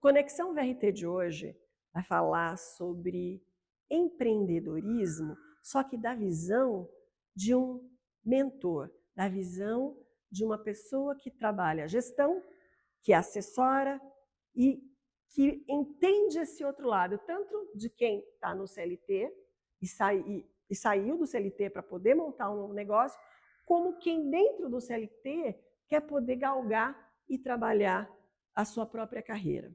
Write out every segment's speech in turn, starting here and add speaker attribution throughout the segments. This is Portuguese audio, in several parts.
Speaker 1: Conexão VRT de hoje vai falar sobre empreendedorismo, só que da visão de um mentor, da visão de uma pessoa que trabalha gestão, que assessora e que entende esse outro lado, tanto de quem está no CLT e saiu do CLT para poder montar um novo negócio, como quem dentro do CLT quer poder galgar e trabalhar a sua própria carreira.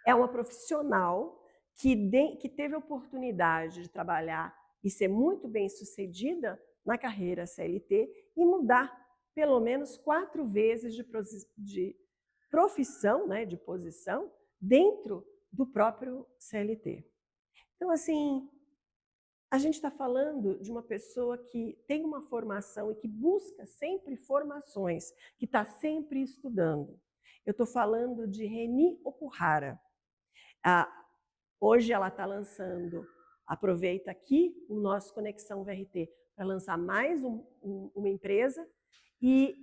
Speaker 1: É uma profissional que teve a oportunidade de trabalhar e ser muito bem sucedida na carreira CLT e mudar pelo menos 4 vezes de profissão, né, de posição, dentro do próprio CLT. Então, assim, a gente está falando de uma pessoa que tem uma formação e que busca sempre formações, que está sempre estudando. Eu estou falando de Reni Okuhara. Hoje ela está lançando, aproveita aqui o nosso Conexão VRT para lançar mais uma empresa. E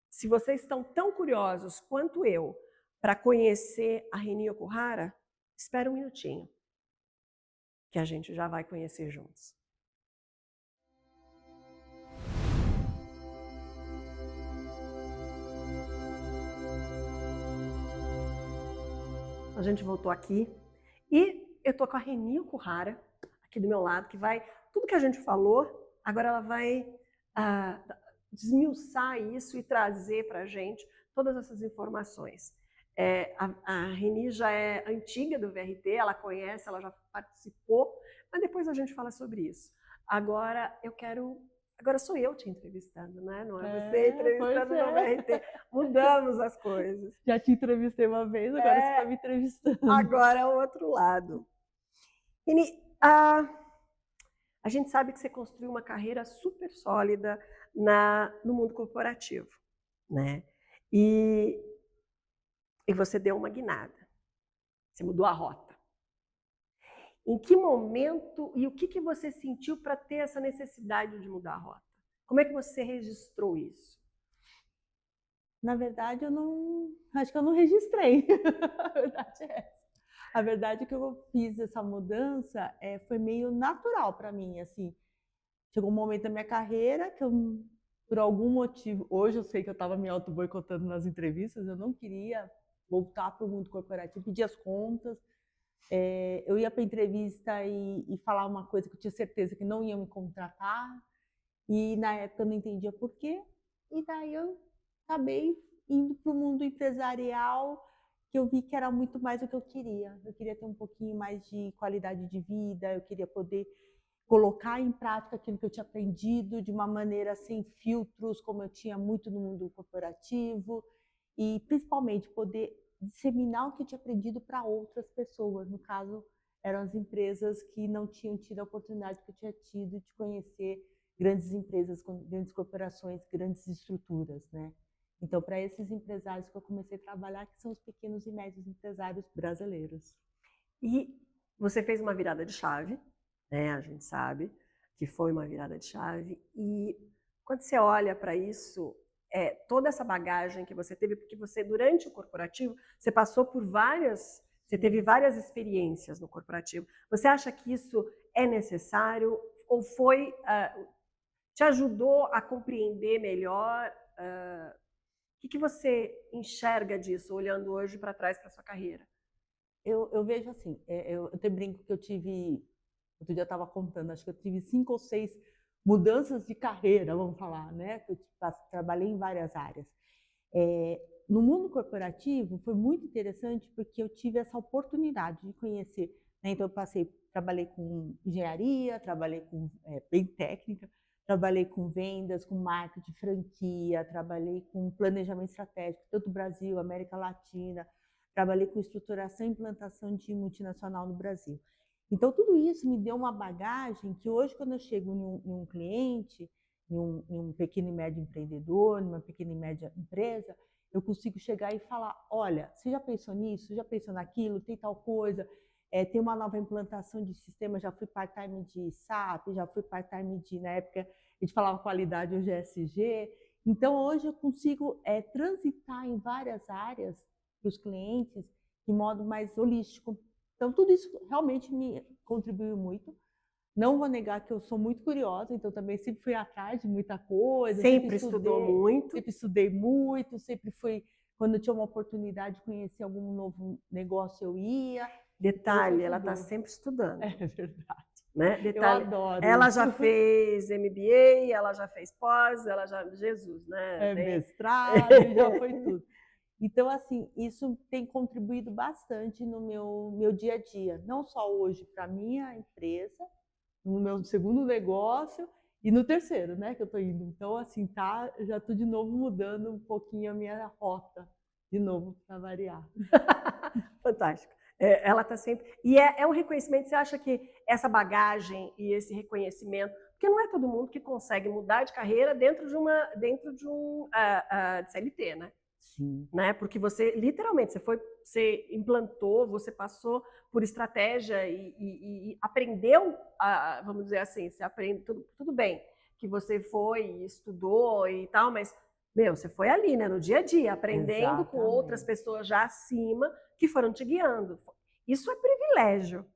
Speaker 1: se vocês estão tão curiosos quanto eu para conhecer a Reni Okuhara, espera um minutinho, que a gente já vai conhecer juntos. A gente voltou aqui e eu estou com a Reni Okuhara aqui do meu lado, que vai, tudo que a gente falou, agora ela vai desmiuçar isso e trazer para a gente todas essas informações. A Reni já é antiga do VRT, ela conhece, ela já participou, mas depois a gente fala sobre isso. Agora sou eu te entrevistando, né? Não é você entrevistando no VRT. Mudamos as coisas.
Speaker 2: Já te entrevistei uma vez, agora você está me entrevistando.
Speaker 1: Agora é o outro lado. Reni, a gente sabe que você construiu uma carreira super sólida no mundo corporativo, né? E você deu uma guinada. Você mudou a rota. Em que momento e o que você sentiu para ter essa necessidade de mudar a rota? Como é que você registrou isso?
Speaker 2: Na verdade, acho que eu não registrei. A verdade é essa. A verdade é que eu fiz essa mudança foi meio natural para mim, assim. Chegou um momento da minha carreira que eu, por algum motivo, hoje eu sei que eu estava me auto-boicotando nas entrevistas, eu não queria voltar para o mundo corporativo, pedir as contas. Eu ia para a entrevista e falar uma coisa que eu tinha certeza que não iam me contratar, e na época eu não entendia por quê, e daí eu acabei indo para o mundo empresarial, que eu vi que era muito mais o que eu queria. Eu queria ter um pouquinho mais de qualidade de vida, eu queria poder colocar em prática aquilo que eu tinha aprendido de uma maneira sem filtros, como eu tinha muito no mundo corporativo, e principalmente poder disseminar o que eu tinha aprendido para outras pessoas. No caso, eram as empresas que não tinham tido a oportunidade que eu tinha tido de conhecer grandes empresas, grandes corporações, grandes estruturas, né? Então, para esses empresários que eu comecei a trabalhar, que são os pequenos e médios empresários brasileiros.
Speaker 1: E você fez uma virada de chave, né? A gente sabe que foi uma virada de chave. E quando você olha para isso, toda essa bagagem que você teve, porque você, durante o corporativo, você passou por você teve várias experiências no corporativo. Você acha que isso é necessário ou te ajudou a compreender melhor? O que você enxerga disso, olhando hoje para trás para a sua carreira?
Speaker 2: Eu vejo assim, eu até brinco que eu tive, outro dia eu estava contando, acho que eu tive 5 ou 6 mudanças de carreira, vamos falar, né? Eu trabalhei em várias áreas. No mundo corporativo foi muito interessante porque eu tive essa oportunidade de conhecer, né? Então eu trabalhei com engenharia, trabalhei com bem técnica, trabalhei com vendas, com marketing, franquia, trabalhei com planejamento estratégico, tanto Brasil, América Latina, trabalhei com estruturação e implantação de multinacional no Brasil. Então tudo isso me deu uma bagagem que hoje, quando eu chego em um cliente, em um pequeno e médio empreendedor, numa pequena e média empresa, eu consigo chegar e falar, olha, você já pensou nisso? Já pensou naquilo? Tem tal coisa? Tem uma nova implantação de sistema, já fui part-time de SAP, já fui part-time de, na época, a gente falava qualidade, hoje é ESG. Então, hoje eu consigo transitar em várias áreas para os clientes de modo mais holístico. Então, tudo isso realmente me contribuiu muito. Não vou negar que eu sou muito curiosa, então também sempre fui atrás de muita coisa,
Speaker 1: Sempre estudou muito.
Speaker 2: sempre estudei muito, sempre fui, quando tinha uma oportunidade de conhecer algum novo negócio, eu ia.
Speaker 1: Detalhe, ela está sempre estudando.
Speaker 2: É verdade.
Speaker 1: Né? Detalhe,
Speaker 2: eu adoro.
Speaker 1: Ela já fez MBA, ela já fez pós, ela já... Jesus, né?
Speaker 2: Mestrado, já foi tudo. Então, assim, isso tem contribuído bastante no meu dia a dia. Não só hoje para a minha empresa, no meu segundo negócio e no terceiro, né, que eu estou indo. Então, assim, já estou de novo mudando um pouquinho a minha rota, de novo, para variar.
Speaker 1: Fantástico. Ela está sempre... E é um reconhecimento, você acha que essa bagagem e esse reconhecimento... Porque não é todo mundo que consegue mudar de carreira dentro de um de CLT, né?
Speaker 2: Sim.
Speaker 1: Né? Porque você, literalmente, você implantou, você passou por estratégia e aprendeu, vamos dizer assim, você aprende tudo bem, que você foi, estudou e tal, mas, você foi ali, né, no dia a dia, aprendendo com outras pessoas já acima que foram te guiando. Isso é privilégio.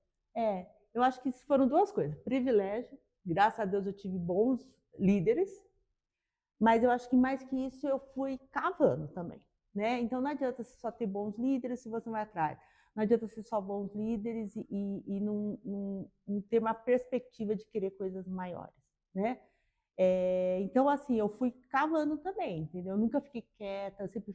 Speaker 2: Eu acho que foram duas coisas. Privilégio, graças a Deus eu tive bons líderes, mas eu acho que mais que isso eu fui cavando também. Né? Então não adianta você só ter bons líderes se você não vai atrás. Não adianta ser só bons líderes e não ter uma perspectiva de querer coisas maiores. Né? Então, assim, eu fui cavando também, entendeu? Eu nunca fiquei quieta, sempre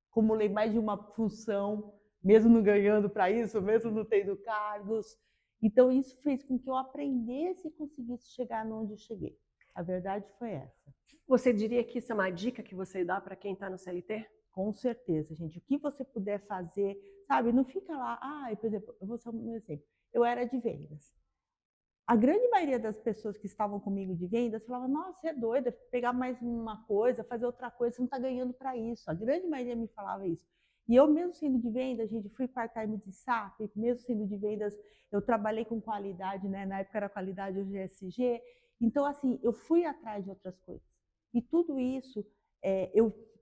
Speaker 2: acumulei mais de uma função, mesmo não ganhando para isso, mesmo não tendo cargos. Então, isso fez com que eu aprendesse e conseguisse chegar onde eu cheguei. A verdade foi essa.
Speaker 1: Você diria que isso é uma dica que você dá para quem está no CLT?
Speaker 2: Com certeza, gente. O que você puder fazer, sabe? Não fica lá. Por exemplo, eu vou dar um exemplo. Eu era de vendas. A grande maioria das pessoas que estavam comigo de vendas falava: nossa, você é doida, pegar mais uma coisa, fazer outra coisa, você não está ganhando para isso. A grande maioria me falava isso. E eu, mesmo sendo de vendas, gente, fui part-time de SAP, mesmo sendo de vendas, eu trabalhei com qualidade, né? Na época era qualidade, hoje é SG. Então, assim, eu fui atrás de outras coisas. E tudo isso,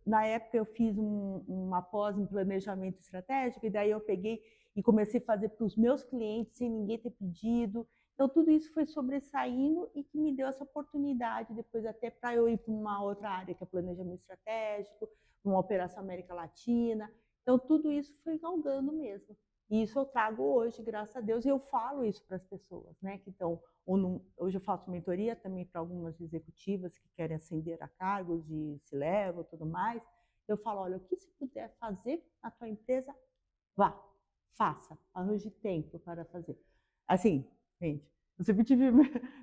Speaker 2: na época eu fiz uma pós em planejamento estratégico, e daí eu peguei e comecei a fazer para os meus clientes sem ninguém ter pedido. Então, tudo isso foi sobressaindo e que me deu essa oportunidade depois até para eu ir para uma outra área, que é planejamento estratégico, uma operação América Latina. Então, tudo isso foi galgando mesmo. E isso eu trago hoje, graças a Deus, e eu falo isso para as pessoas, né? Que estão, hoje eu faço mentoria também para algumas executivas que querem ascender a cargos de C-level e tudo mais. Eu falo, olha, o que se puder fazer na tua empresa, vá, faça, arranje tempo para fazer. Assim, gente, eu sempre tive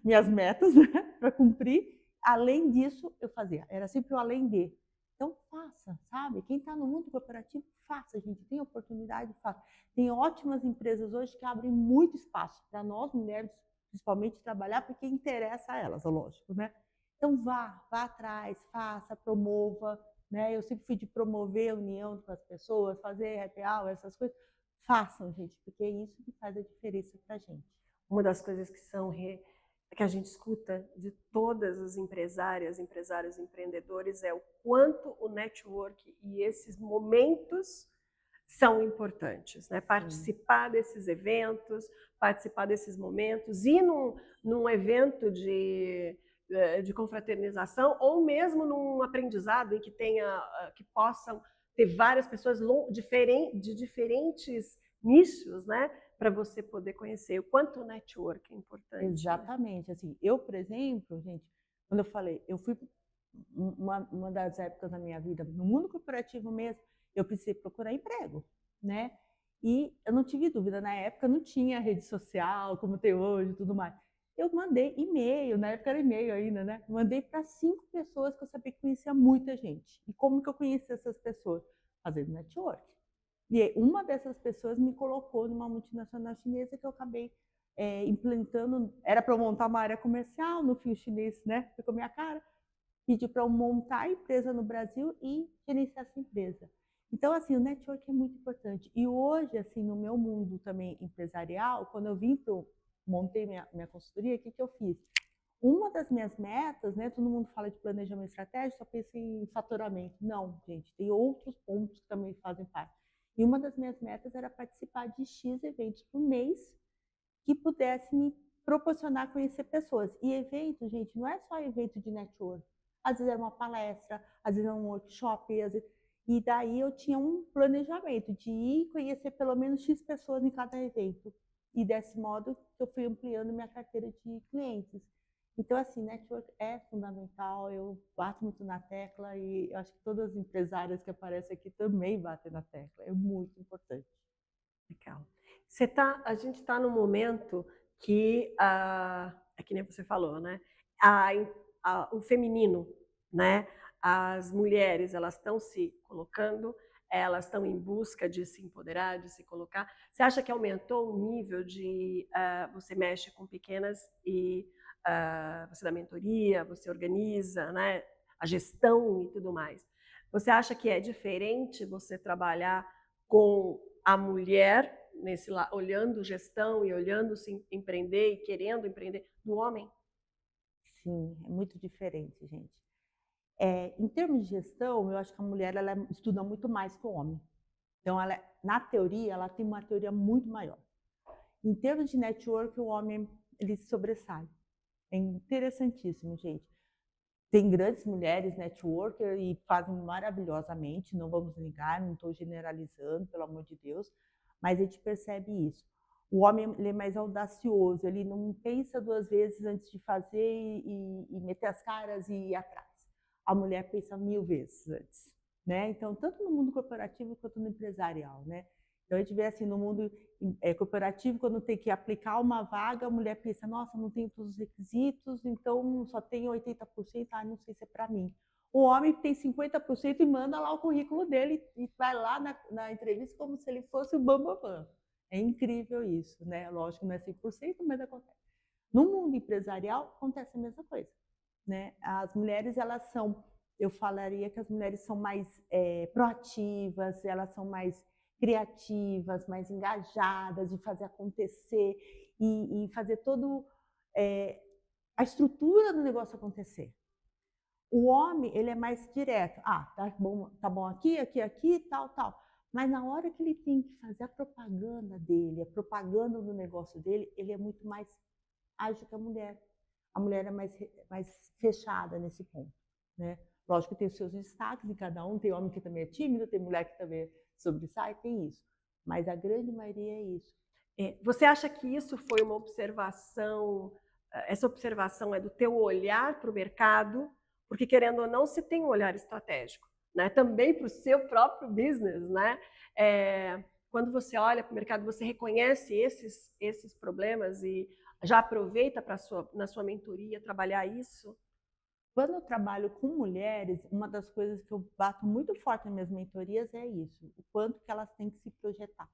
Speaker 2: minhas metas, né, para cumprir. Além disso, eu fazia. Era sempre o além de. Então, faça, sabe? Quem está no mundo corporativo, faça, gente. Tem oportunidade, faça. Tem ótimas empresas hoje que abrem muito espaço para nós, mulheres, principalmente, trabalhar, porque interessa a elas, lógico, né? Então, vá atrás, faça, promova. Né? Eu sempre fui de promover a união com as pessoas, fazer happy hour, essas coisas. Façam, gente, porque é isso que faz a diferença para a gente.
Speaker 1: Uma das coisas que a gente escuta de todas as empresárias, empresários, empreendedores é o quanto o network e esses momentos são importantes, né? Participar desses eventos, participar desses momentos, ir num evento de confraternização ou mesmo num aprendizado em que possam ter várias pessoas de diferentes nichos, né? Para você poder conhecer o quanto o network é importante.
Speaker 2: Exatamente. Né? Assim, eu, por exemplo, gente, quando eu falei, eu fui uma das épocas da minha vida, no mundo corporativo mesmo, eu precisei procurar emprego, né? E eu não tive dúvida, na época não tinha rede social, como tem hoje e tudo mais. Eu mandei e-mail, na época era e-mail ainda, né? Mandei para 5 pessoas que eu sabia que conhecia muita gente. E como que eu conheci essas pessoas? Fazendo network. E uma dessas pessoas me colocou numa multinacional chinesa que eu acabei implantando. Era para eu montar uma área comercial no fio chinês, né? Ficou minha cara. Pedi para eu montar a empresa no Brasil e gerenciar essa empresa. Então, assim, o network é muito importante. E hoje, assim, no meu mundo também empresarial, quando eu montei minha consultoria, o que eu fiz? Uma das minhas metas, né? Todo mundo fala de planejamento estratégico, só pensa em faturamento. Não, gente, tem outros pontos que também fazem parte. E uma das minhas metas era participar de X eventos por mês que pudesse me proporcionar conhecer pessoas. E evento, gente, não é só evento de network. Às vezes era uma palestra, às vezes era um workshop, às vezes... E daí eu tinha um planejamento de ir conhecer pelo menos X pessoas em cada evento. E desse modo eu fui ampliando minha carteira de clientes. Então, assim, network é fundamental, eu bato muito na tecla e eu acho que todas as empresárias que aparecem aqui também batem na tecla, é muito importante.
Speaker 1: Legal. A gente está num momento que, é que nem você falou, né? O feminino, né? As mulheres, elas estão se colocando, elas estão em busca de se empoderar, de se colocar. Você acha que aumentou o nível de você mexe com pequenas e você dá mentoria, você organiza, né? A gestão e tudo mais. Você acha que é diferente você trabalhar com a mulher olhando gestão e olhando se empreender e querendo empreender do homem?
Speaker 2: Sim, é muito diferente, gente. Em termos de gestão, eu acho que a mulher ela estuda muito mais que o homem. Então, na teoria, ela tem uma teoria muito maior. Em termos de network, o homem ele sobressai. É interessantíssimo, gente. Tem grandes mulheres networker e fazem maravilhosamente, não vamos negar, não estou generalizando, pelo amor de Deus, mas a gente percebe isso. O homem ele é mais audacioso, ele não pensa duas vezes antes de fazer e meter as caras e ir atrás. A mulher pensa 1000 vezes antes, né? Então, tanto no mundo corporativo quanto no empresarial, né? Então, a gente vê assim, no mundo corporativo, quando tem que aplicar uma vaga, a mulher pensa, nossa, não tenho todos os requisitos, então só tenho 80%, não sei se é para mim. O homem tem 50% e manda lá o currículo dele e vai lá na entrevista como se ele fosse o bambambam. É incrível isso, né? Lógico, não é 100%, mas acontece. No mundo empresarial, acontece a mesma coisa, né? As mulheres, elas são, eu falaria que as mulheres são mais proativas, elas são mais criativas, mais engajadas de fazer acontecer e fazer todo a estrutura do negócio acontecer. O homem, ele é mais direto. Tá bom aqui, tal. Mas na hora que ele tem que fazer a propaganda dele, a propaganda do negócio dele, ele é muito mais ágil que a mulher. A mulher é mais fechada nesse ponto, né? Lógico que tem os seus destaques em cada um, tem homem que também é tímido, tem mulher que também sobressai, tem isso. Mas a grande maioria é isso.
Speaker 1: Você acha que isso foi uma observação, essa observação é do teu olhar para o mercado, porque querendo ou não, você tem um olhar estratégico, né? Também para o seu próprio business, né? Quando você olha para o mercado, você reconhece esses problemas e já aproveita na sua mentoria trabalhar isso?
Speaker 2: Quando eu trabalho com mulheres, uma das coisas que eu bato muito forte nas minhas mentorias é isso, o quanto que elas têm que se projetar.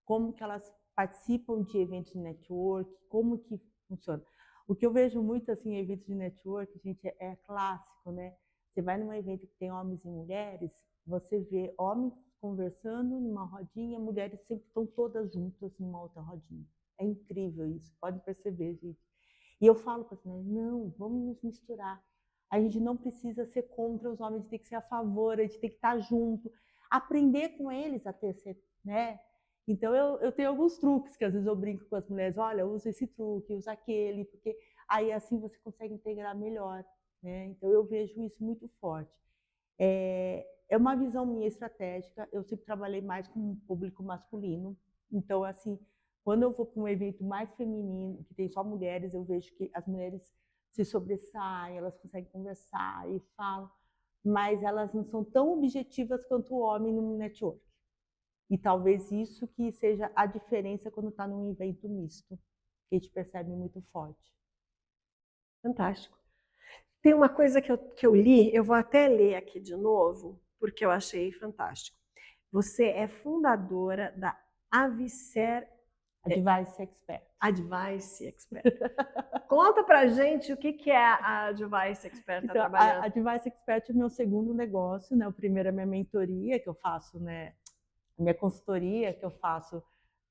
Speaker 2: Como que elas participam de eventos de network, como que funciona. O que eu vejo muito assim em eventos de network, gente, é clássico, né? Você vai num evento que tem homens e mulheres, você vê homens conversando numa rodinha, mulheres sempre estão todas juntas numa outra rodinha. É incrível isso, pode perceber, gente. E eu falo para as mulheres, não, vamos nos misturar. A gente não precisa ser contra os homens, a gente tem que ser a favor, a gente tem que estar junto, aprender com eles a ter, né? Então eu tenho alguns truques que às vezes eu brinco com as mulheres, olha, usa esse truque, usa aquele, porque aí assim você consegue integrar melhor, né? Então eu vejo isso muito forte. É uma visão minha estratégica, eu sempre trabalhei mais com o público masculino, então assim, quando eu vou para um evento mais feminino, que tem só mulheres, eu vejo que as mulheres se sobressaem, elas conseguem conversar e falam, mas elas não são tão objetivas quanto o homem no network. E talvez isso que seja a diferença quando está num evento misto, que a gente percebe muito forte.
Speaker 1: Fantástico. Tem uma coisa que eu li, eu vou até ler aqui de novo, porque eu achei fantástico. Você é fundadora da Avicer
Speaker 2: Advice Expert.
Speaker 1: Advice Expert. Conta pra gente o que é a Advice Expert
Speaker 2: então,
Speaker 1: trabalhando.
Speaker 2: A Advice Expert é o meu segundo negócio, né? O primeiro é a minha mentoria, que eu faço, né? A minha consultoria, que eu faço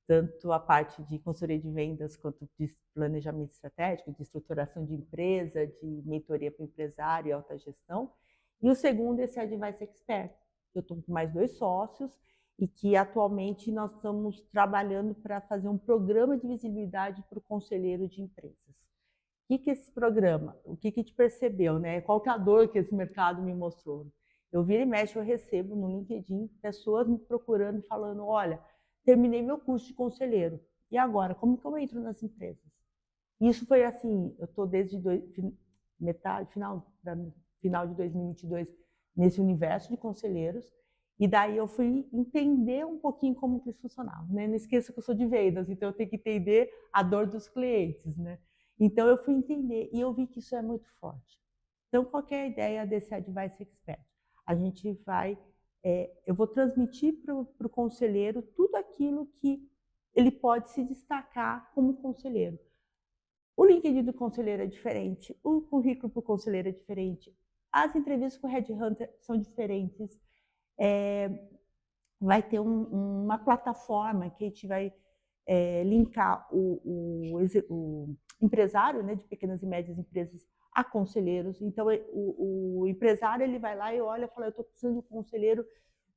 Speaker 2: tanto a parte de consultoria de vendas quanto de planejamento estratégico, de estruturação de empresa, de mentoria para o empresário e alta gestão. E o segundo, esse Advice Expert. Eu estou com mais 2 sócios e que atualmente nós estamos trabalhando para fazer um programa de visibilidade para o conselheiro de empresas. O que é esse programa? O que a gente percebeu, né? Qual que é a dor que esse mercado me mostrou? Eu vira e mexe, eu recebo no LinkedIn pessoas me procurando e falando, olha, terminei meu curso de conselheiro, e agora, como que eu entro nas empresas? Isso foi assim, eu estou desde final de 2022 nesse universo de conselheiros, e daí eu fui entender um pouquinho como que isso funcionava, né? Não esqueça que eu sou de vendas, então eu tenho que entender a dor dos clientes, né? Então eu fui entender e eu vi que isso é muito forte. Então, qual que é a ideia desse Advice Expert? A gente vai, eu vou transmitir para o conselheiro tudo aquilo que ele pode se destacar como conselheiro. O LinkedIn do conselheiro é diferente, o currículo para o conselheiro é diferente, as entrevistas com o Headhunter são diferentes. Vai ter uma plataforma que a gente vai linkar o empresário, né, de pequenas e médias empresas a conselheiros. Então, o empresário ele vai lá e olha e fala, eu estou precisando de um conselheiro,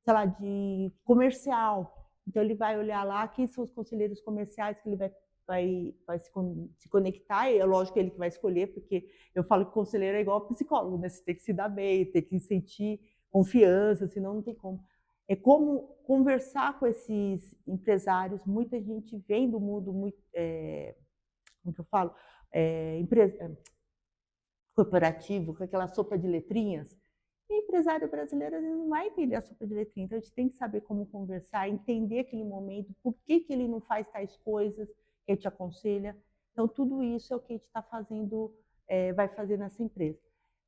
Speaker 2: sei lá, de comercial. Então, ele vai olhar lá quem são os conselheiros comerciais que ele vai se conectar, e é lógico ele que vai escolher, porque eu falo que conselheiro é igual psicólogo, né? Você tem que se dar bem, tem que sentir confiança, senão não tem como. É como conversar com esses empresários. Muita gente vem do mundo muito, como que eu falo, corporativo, com aquela sopa de letrinhas. E empresário brasileiro às vezes não vai entender a sopa de letrinhas, então a gente tem que saber como conversar, entender aquele momento, por que ele não faz tais coisas que a gente aconselha. Então tudo isso é o que a gente está fazendo, vai fazer nessa empresa.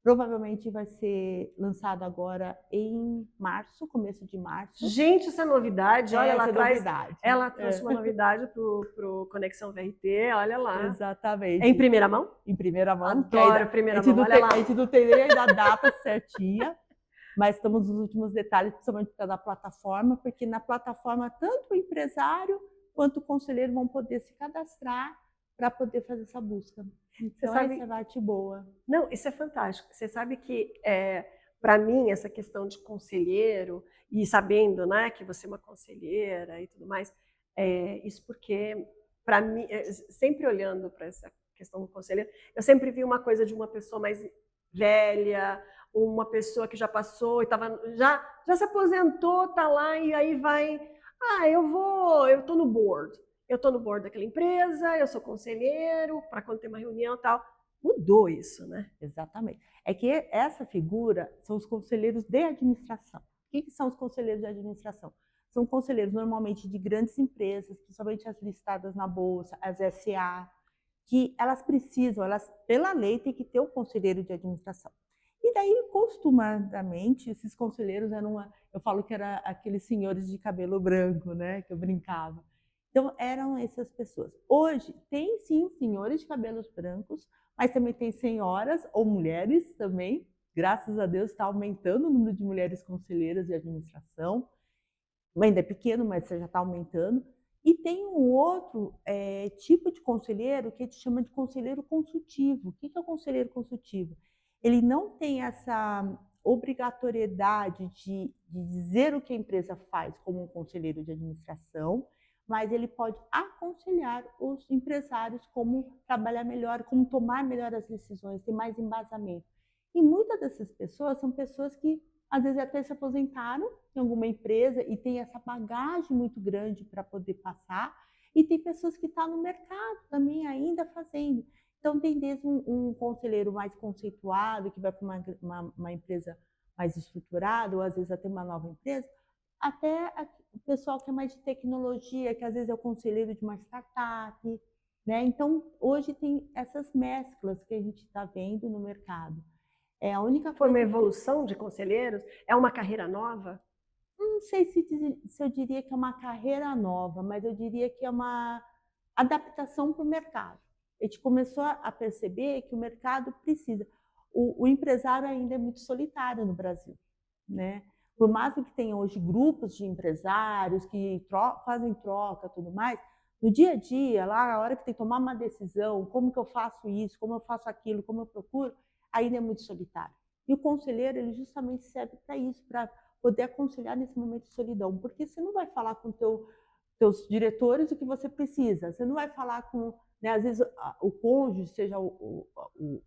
Speaker 2: Provavelmente vai ser lançado agora em março, começo de março.
Speaker 1: Gente, isso é novidade. Olha lá atrás.
Speaker 2: Novidade.
Speaker 1: Ela trouxe uma novidade pro Conexão VRT. Olha lá.
Speaker 2: Exatamente.
Speaker 1: É em primeira mão?
Speaker 2: Em primeira mão.
Speaker 1: Adoro primeira mão. Olha lá.
Speaker 2: A gente não tem nem ainda a data certinha, mas estamos nos últimos detalhes, principalmente por causa da plataforma, porque na plataforma tanto o empresário quanto o conselheiro vão poder se cadastrar para poder fazer essa busca. Então, essa parte boa.
Speaker 1: Não, isso é fantástico. Você sabe que, para mim, essa questão de conselheiro, e sabendo, né, que você é uma conselheira e tudo mais, isso porque, para mim, sempre olhando para essa questão do conselheiro, eu sempre vi uma coisa de uma pessoa mais velha, uma pessoa que já passou e já se aposentou, tá lá e aí vai, eu estou no board. Eu estou no board daquela empresa, eu sou conselheiro, para quando tem uma reunião e tal. Mudou isso, né?
Speaker 2: Exatamente. É que essa figura são os conselheiros de administração. O que são os conselheiros de administração? São conselheiros normalmente de grandes empresas, principalmente as listadas na Bolsa, as SA, que elas precisam, pela lei, tem que ter um conselheiro de administração. E daí, costumadamente, esses conselheiros eu falo que eram aqueles senhores de cabelo branco, né, que eu brincava. Então, eram essas pessoas. Hoje, tem sim senhores de cabelos brancos, mas também tem senhoras ou mulheres também. Graças a Deus está aumentando o número de mulheres conselheiras de administração. Ainda é pequeno, mas já está aumentando. E tem um outro tipo de conselheiro que a gente chama de conselheiro consultivo. O que é o conselheiro consultivo? Ele não tem essa obrigatoriedade de dizer o que a empresa faz como um conselheiro de administração, mas ele pode aconselhar os empresários como trabalhar melhor, como tomar melhor as decisões, ter mais embasamento. E muitas dessas pessoas são pessoas que às vezes até se aposentaram em alguma empresa e tem essa bagagem muito grande para poder passar, e tem pessoas que estão no mercado também ainda fazendo. Então tem desde um conselheiro mais conceituado, que vai para uma empresa mais estruturada, ou às vezes até uma nova empresa, até o pessoal que é mais de tecnologia, que às vezes é o conselheiro de uma startup, né? Então, hoje tem essas mesclas que a gente está vendo no mercado.
Speaker 1: A única Foi uma evolução de conselheiros? É uma carreira nova?
Speaker 2: Não sei se eu diria que é uma carreira nova, mas eu diria que é uma adaptação para o mercado. A gente começou a perceber que o mercado precisa. O empresário ainda é muito solitário no Brasil, né? Por mais que tenha hoje grupos de empresários que fazem troca e tudo mais, no dia a dia, lá na hora que tem que tomar uma decisão, como que eu faço isso, como eu faço aquilo, como eu procuro, ainda é muito solitário. E o conselheiro, ele justamente serve para isso, para poder aconselhar nesse momento de solidão, porque você não vai falar com teus diretores o que você precisa, você não vai falar com, né, às vezes o cônjuge, seja o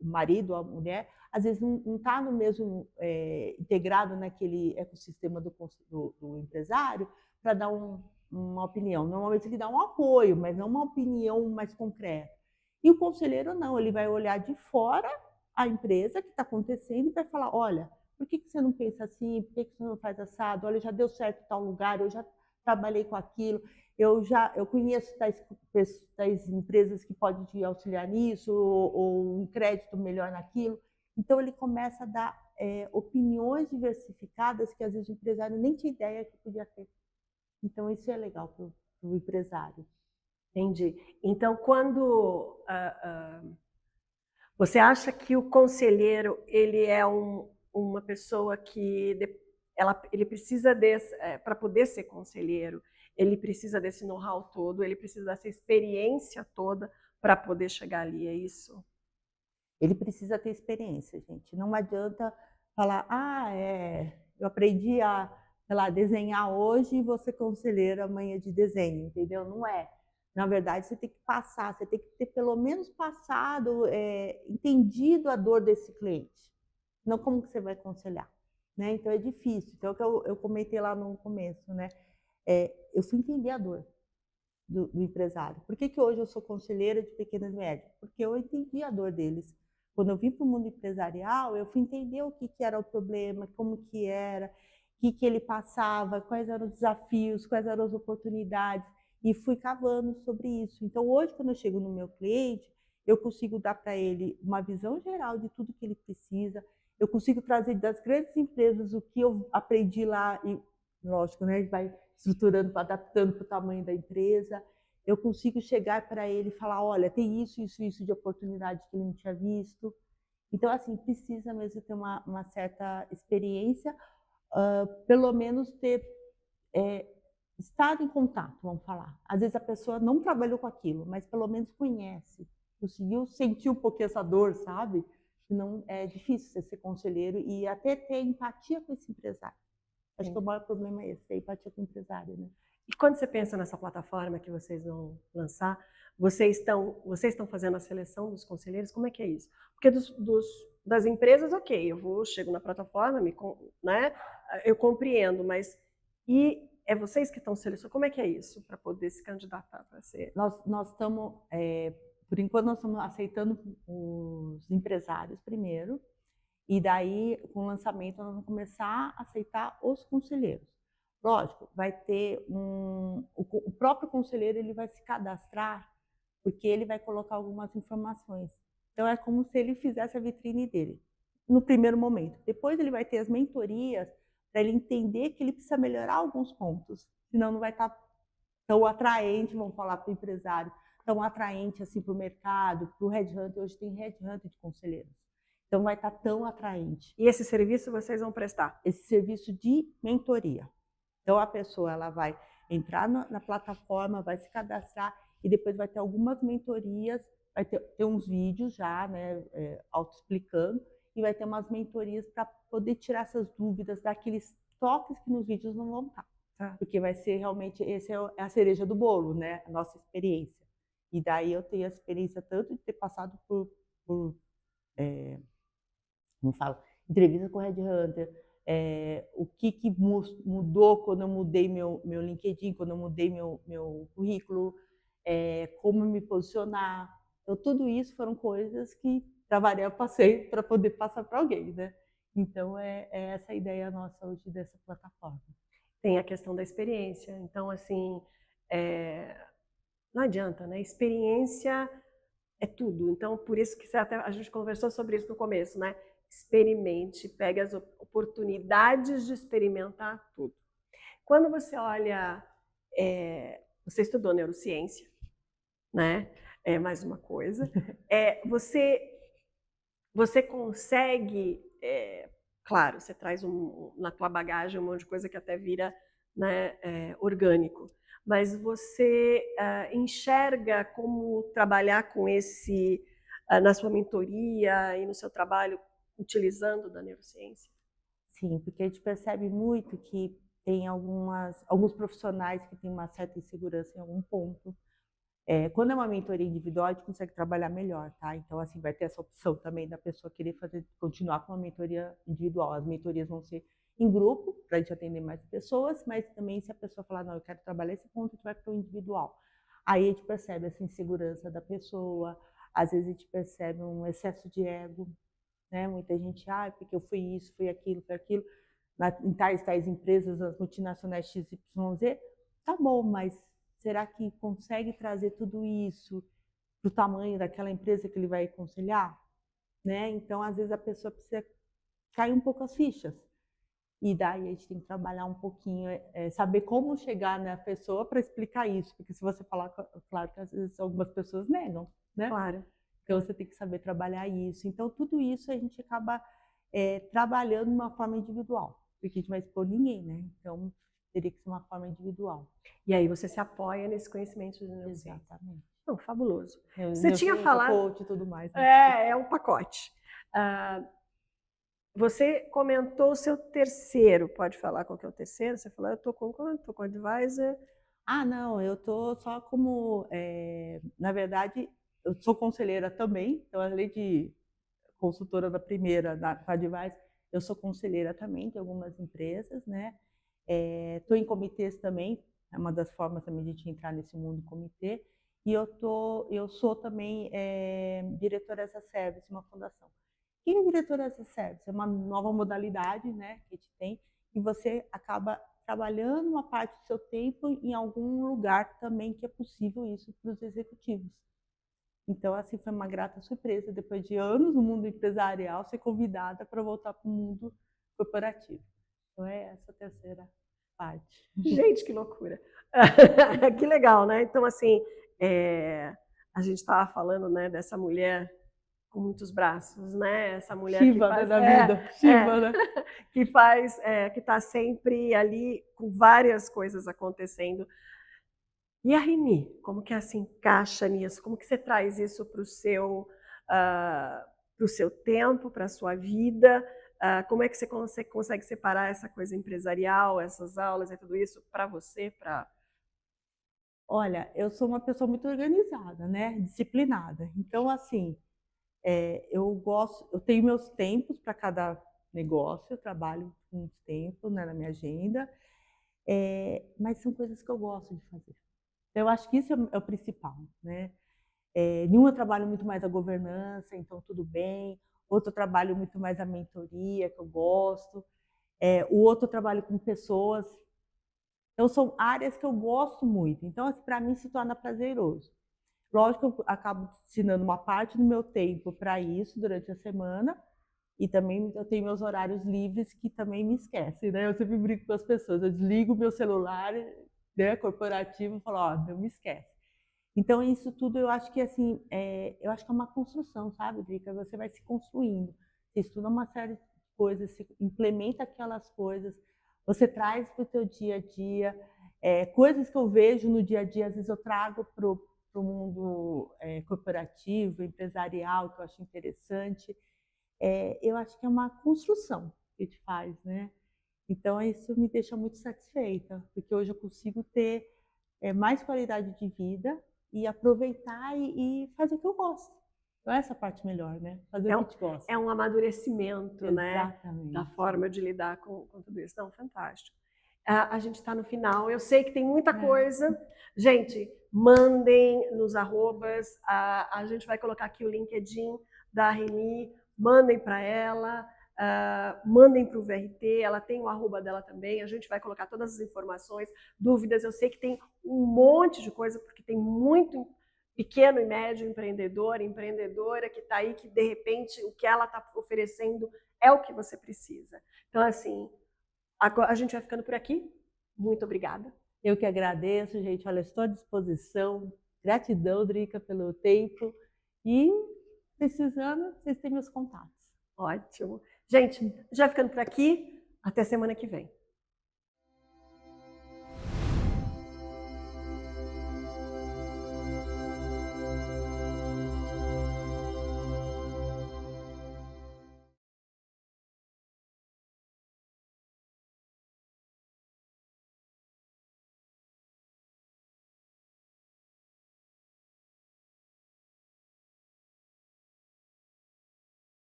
Speaker 2: marido ou a mulher, às vezes não está no mesmo integrado naquele ecossistema do empresário para dar uma opinião. Normalmente ele dá um apoio, mas não uma opinião mais concreta. E o conselheiro não, ele vai olhar de fora a empresa que está acontecendo e vai falar, olha, por que você não pensa assim? Por que você não faz assado? Olha, já deu certo em tal lugar, eu já trabalhei com aquilo, eu conheço tais empresas que podem te auxiliar nisso, ou um crédito melhor naquilo. Então, ele começa a dar opiniões diversificadas que, às vezes, o empresário nem tinha ideia que podia ter. Então, isso é legal para o empresário.
Speaker 1: Entendi. Então, você acha que o conselheiro ele é uma pessoa que ele precisa para poder ser conselheiro, ele precisa desse know-how todo, ele precisa dessa experiência toda para poder chegar ali, é isso?
Speaker 2: Ele precisa ter experiência, gente. Não adianta falar, eu aprendi a, sei lá, desenhar hoje e vou ser conselheira amanhã de desenho, entendeu? Não é. Na verdade, você tem que passar, você tem que ter pelo menos passado, entendido a dor desse cliente. Não como que você vai aconselhar, né? Então é difícil. Então, o que eu comentei lá no começo, né? Eu fui entender a dor do empresário. Por que hoje eu sou conselheira de pequenas e médias? Porque eu entendi a dor deles. Quando eu vim para o mundo empresarial, eu fui entender o que era o problema, como que era, o que ele passava, quais eram os desafios, quais eram as oportunidades, e fui cavando sobre isso. Então, hoje, quando eu chego no meu cliente, eu consigo dar para ele uma visão geral de tudo que ele precisa, eu consigo trazer das grandes empresas o que eu aprendi lá, e lógico, né, a gente vai estruturando, adaptando para o tamanho da empresa. Eu consigo chegar para ele e falar, olha, tem isso, isso, isso de oportunidade que ele não tinha visto. Então, assim, precisa mesmo ter uma certa experiência, pelo menos ter estado em contato, vamos falar. Às vezes a pessoa não trabalhou com aquilo, mas pelo menos conhece, conseguiu sentir um pouquinho essa dor, sabe? Senão é difícil você ser conselheiro e até ter empatia com esse empresário. Acho que o maior problema é esse, a empatia com o empresário, né?
Speaker 1: E quando você pensa nessa plataforma que vocês vão lançar, vocês estão fazendo a seleção dos conselheiros? Como é que é isso? Porque das empresas, ok, chego na plataforma, né, eu compreendo, mas e é vocês que estão selecionando? Como é que é isso para poder se candidatar para ser?
Speaker 2: Nós estamos, por enquanto, nós estamos aceitando os empresários primeiro, e daí, com o lançamento, nós vamos começar a aceitar os conselheiros. Lógico, vai ter o próprio conselheiro, ele vai se cadastrar, porque ele vai colocar algumas informações. Então, é como se ele fizesse a vitrine dele, no primeiro momento. Depois ele vai ter as mentorias, para ele entender que ele precisa melhorar alguns pontos, senão não vai estar tão atraente, vamos falar para o empresário, tão atraente assim para o mercado, para o headhunter. Hoje tem headhunter de conselheiros. Então, vai estar tão atraente.
Speaker 1: E esse serviço vocês vão prestar?
Speaker 2: Esse serviço de mentoria. Então, a pessoa ela vai entrar na plataforma, vai se cadastrar e depois vai ter algumas mentorias, vai ter uns vídeos já, né, auto-explicando, e vai ter umas mentorias para poder tirar essas dúvidas daqueles toques que nos vídeos não vão estar. Porque vai ser realmente, essa é a cereja do bolo, né, a nossa experiência. E daí eu tenho a experiência tanto de ter passado por como falo, entrevista com o headhunter, o que mudou quando eu mudei meu LinkedIn, quando eu mudei meu currículo, como me posicionar. Então, tudo isso foram coisas que, para variar, eu passei para poder passar para alguém, né? Então, é essa a ideia nossa hoje dessa plataforma.
Speaker 1: Tem a questão da experiência. Então, assim, não adianta, né? Experiência é tudo. Então, por isso que a gente conversou sobre isso no começo, né? Experimente, pegue as oportunidades de experimentar tudo. Quando você olha, você estudou neurociência, né? Mais uma coisa. Você consegue, claro, você traz na tua bagagem um monte de coisa que até vira, né, orgânico, mas você enxerga como trabalhar com na sua mentoria e no seu trabalho utilizando da neurociência?
Speaker 2: Sim, porque a gente percebe muito que tem alguns profissionais que têm uma certa insegurança em algum ponto. Quando é uma mentoria individual, a gente consegue trabalhar melhor, tá? Então, assim, vai ter essa opção também da pessoa querer continuar com uma mentoria individual. As mentorias vão ser em grupo, para a gente atender mais pessoas, mas também se a pessoa falar, não, eu quero trabalhar esse ponto, a gente vai para o individual. Aí a gente percebe essa insegurança da pessoa, às vezes a gente percebe um excesso de ego, né? Muita gente, porque eu fui isso, fui aquilo, em tais empresas, as multinacionais XYZ, tá bom, mas será que consegue trazer tudo isso para o tamanho daquela empresa que ele vai aconselhar? Né? Então, às vezes, a pessoa precisa cair um pouco as fichas. E daí a gente tem que trabalhar um pouquinho, saber como chegar na pessoa para explicar isso. Porque se você falar, claro que às vezes algumas pessoas negam, né?
Speaker 1: Claro.
Speaker 2: Então, você tem que saber trabalhar isso. Então, tudo isso a gente acaba trabalhando de uma forma individual. Porque a gente vai expor ninguém, né? Então, teria que ser uma forma individual.
Speaker 1: E aí você se apoia nesse conhecimento de neurociência.
Speaker 2: Exatamente.
Speaker 1: Não, fabuloso.
Speaker 2: Você tinha falado... coach e tudo mais.
Speaker 1: Né? É um pacote. Você comentou o seu terceiro. Pode falar qual que é o terceiro? Você falou, eu estou com quanto? Estou com advisor.
Speaker 2: Não, eu estou só como... na verdade, eu sou conselheira também. Então, além de consultora da primeira, da Advice, eu sou conselheira também de algumas empresas, né? Estou em comitês também, é uma das formas também de a gente entrar nesse mundo comitê. E eu sou também diretora as a service, uma fundação. O que é diretora as a service? É uma nova modalidade, né, que a gente tem, e você acaba trabalhando uma parte do seu tempo em algum lugar também que é possível isso para os executivos. Então, assim, foi uma grata surpresa, depois de anos no mundo empresarial, ser convidada para voltar para o mundo corporativo. Então, é essa a terceira parte.
Speaker 1: Gente, que loucura! Que legal, né? Então, assim, a gente estava falando, né, dessa mulher com muitos braços, né? Essa mulher
Speaker 2: Shiva,
Speaker 1: que faz,
Speaker 2: né, da vida. Shiva, né?
Speaker 1: Que faz, que está sempre ali com várias coisas acontecendo. E a Rini, como que ela se encaixa nisso? Como que você traz isso para o seu tempo, para a sua vida? Como é que você consegue separar essa coisa empresarial, essas aulas e tudo isso para você?
Speaker 2: Olha, eu sou uma pessoa muito organizada, né? Disciplinada. Então, assim, eu tenho meus tempos para cada negócio, eu trabalho com os tempos, né, na minha agenda, mas são coisas que eu gosto de fazer. Eu acho que isso é o principal, né? Nenhum eu trabalho muito mais a governança, então tudo bem. Outro eu trabalho muito mais a mentoria, que eu gosto. O outro eu trabalho com pessoas. Então são áreas que eu gosto muito. Então, assim, para mim se torna prazeroso. Lógico que eu acabo destinando uma parte do meu tempo para isso durante a semana. E também eu tenho meus horários livres que também me esquecem, né? Eu sempre brinco com as pessoas, eu desligo o meu celular, né, corporativo, e falo, não me esquece. Então, isso tudo eu acho que assim, eu acho que é uma construção, sabe, Drica? Você vai se construindo, você estuda uma série de coisas, você implementa aquelas coisas, você traz para o teu dia a dia, coisas que eu vejo no dia a dia, às vezes eu trago para o mundo corporativo, empresarial, que eu acho interessante. Eu acho que é uma construção que a gente faz, né? Então, isso me deixa muito satisfeita, porque hoje eu consigo ter mais qualidade de vida e aproveitar e fazer o que eu gosto. Então, essa é a parte melhor, né? Fazer o que a gente gosta.
Speaker 1: É um amadurecimento,
Speaker 2: exatamente,
Speaker 1: né? Da forma de lidar com tudo isso. Não, fantástico. A gente está no final. Eu sei que tem muita coisa. Gente, mandem nos arrobas. A gente vai colocar aqui o LinkedIn da Rini. Mandem para ela. Mandem para o VRT, ela tem o arroba dela também, a gente vai colocar todas as informações, dúvidas, eu sei que tem um monte de coisa, porque tem muito pequeno e médio empreendedor, empreendedora que está aí, que de repente o que ela está oferecendo é o que você precisa. Então, assim, agora a gente vai ficando por aqui. Muito obrigada.
Speaker 2: Eu que agradeço, gente. Olha, estou à disposição. Gratidão, Drica, pelo tempo. E, precisando, vocês têm meus contatos.
Speaker 1: Ótimo. Gente, já ficando por aqui, até semana que vem.